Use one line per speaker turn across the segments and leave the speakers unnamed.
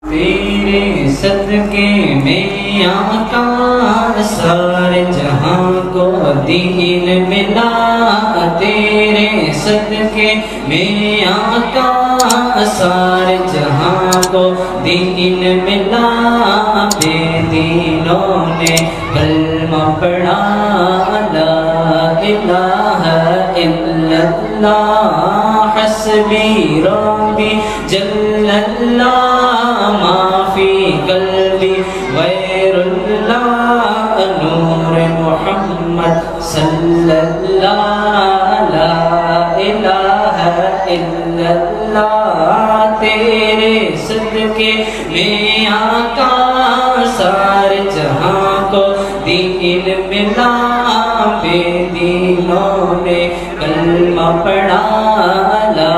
تیرے صدقے میں آقا سارے جہاں کو دین ملا، تیرے صدقے میں آقا سارے جہاں کو دین ملا، بے دینوں نے کلمہ پڑھا لا الہ الا اللہ حسبی ربی جل اللہ ما فی قلبی غیر اللہ نور محمد صلی اللہ لا الہ الا اللہ، تیرے صدقے میں آقا سارے جہاں کو دین ملا، بے دینوں نے کلمہ پڑھا لا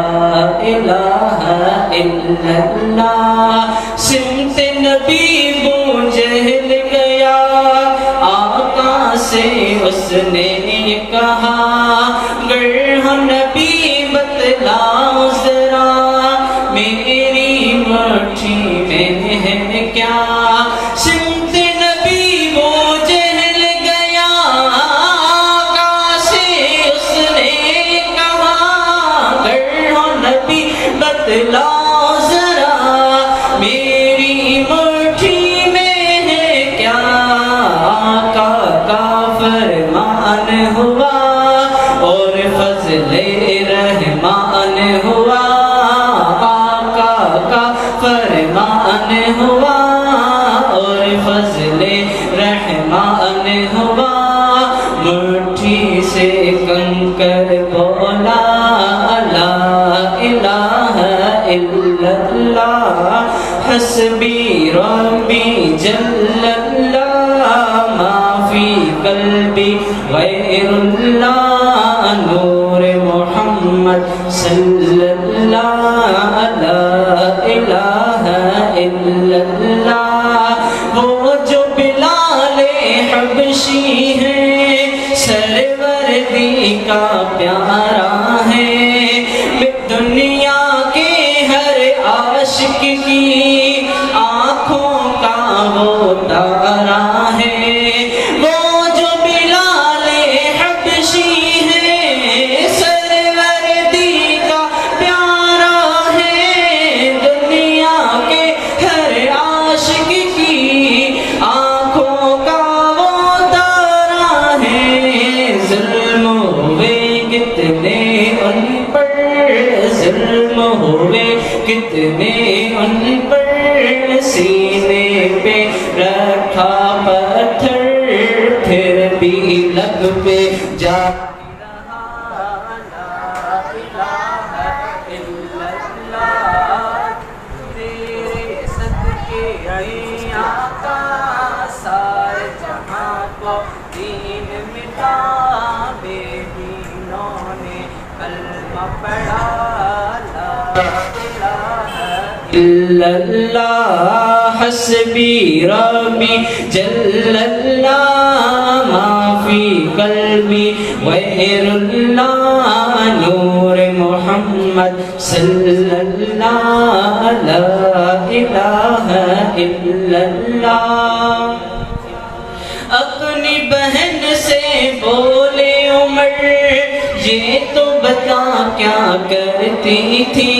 الہ الا اللہ، سمت نبی بو جہل گیا آقا سے اس نے یہ کہا، گر ہو نبی بتلاؤ ذرا میری مٹھی میں ہے کیا، سمت نبی بو جہل گیا آقا سے اس نے کہا، گر ہو نبی بتلاؤ ذرا میری مٹھی میں ہے کیا، آقا کا فرمان ہوا اور فضل رحمان ہوا، آقا کا فرمان ہوا اور فضل رحمان ہوا، مٹھی سے کنکر بولا لا الہ الا اللہ حسبی ربی جل اللہ ما فی قلبی غیر اللہ نور محمد صلی اللہ لا الہ الا اللہ، وہ جو بلال حبشی ہے سروردی کا پیارا ہے، دنیا کے ہر عاشق کی آنکھوں کا وہ تارا ہے، وہ جو بلال حبشی ہے سروردی کا پیارا ہے، دنیا کے ہر عاشق کی آنکھوں کا وہ تارا ہے، ظلم ہوئے کتنے ان پر، ظلم ہوئے کتنے ان پر، سینے پہ رکھا پتھر پھر بھی لب پہ جا تیرے صدقے میں آقا سارے جہاں کو دین ملا، بے دینوں نے کلمہ پڑھا لا الہ الا اللہ حسبی ربی جل اللہ ما فی قلبی غیر اللہ نور محمد صلی اللہ لا الہ الا اللہ، اپنی بہن سے بولے عمر یہ تو بتا کیا کرتی تھی،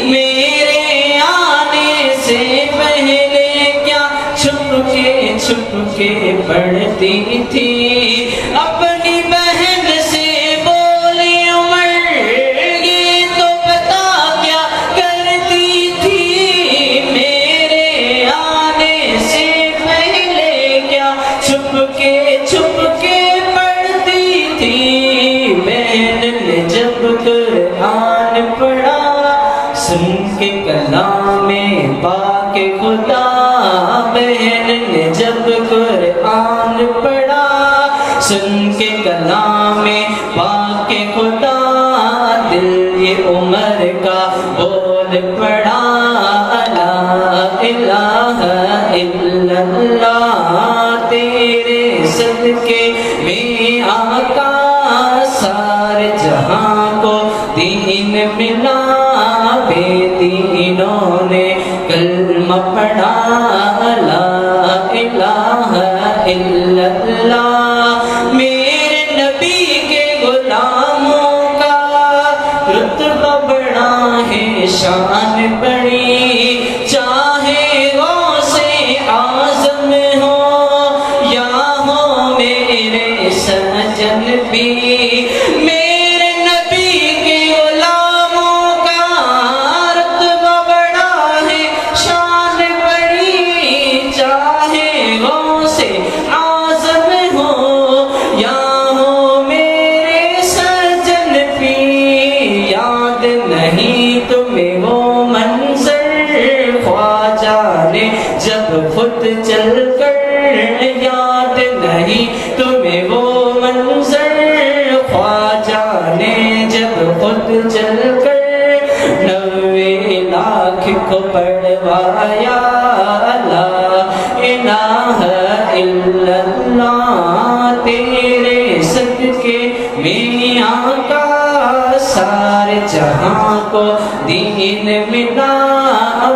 میرے آنے سے پہلے کیا چھپ کے پڑھتی تھی، اپنی بہن سے بولے عمر یہ تو بتا کیا کرتی تھی، میرے آنے سے پہلے کیا چھپ کے پڑھتی تھی، بہن نے جب قرآن پڑھا سن کے کلام پاک خدا، بہن نے جب قرآن پڑھا سن کے کلام پاک خدا، دل یہ عمر کا بول پڑا لا الہ الا اللہ، تیرے صدقے میں آقا سارے جہاں کو دین ملا، بے دینوں نے کلمہ پڑھا لا الہ الا اللہ، میرے نبی کے غلاموں کا رتبہ بڑا ہے، شان بڑی، چاہے غوث اعظم ہو یا ہو میرے سجن بھی، میرے نبی کے غلاموں کا رتبہ بڑا ہے، شان بڑی، چاہے غوث اعظم ہو یا ہو میرے سجن بھی، یاد نہیں تمہیں وہ منظر خواجہ نے جب خود چل کر، یاد نہیں تمہیں وہ منظر خواجہ نے جب خود چل کر 90 لاکھ کو پڑھوایا لا الہ الا اللہ، تیرے صدقے میں آقا سارے جہاں کو دین ملا،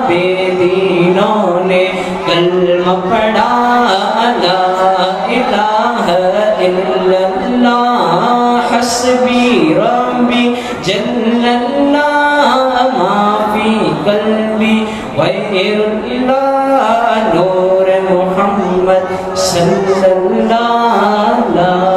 بے دینوں نے کلمہ پڑھا لا الہ الا اللہ، حسبی ربی جل اللہ، ما فی قلبی غیر اللہ، نور محمد صلی اللہ علیہ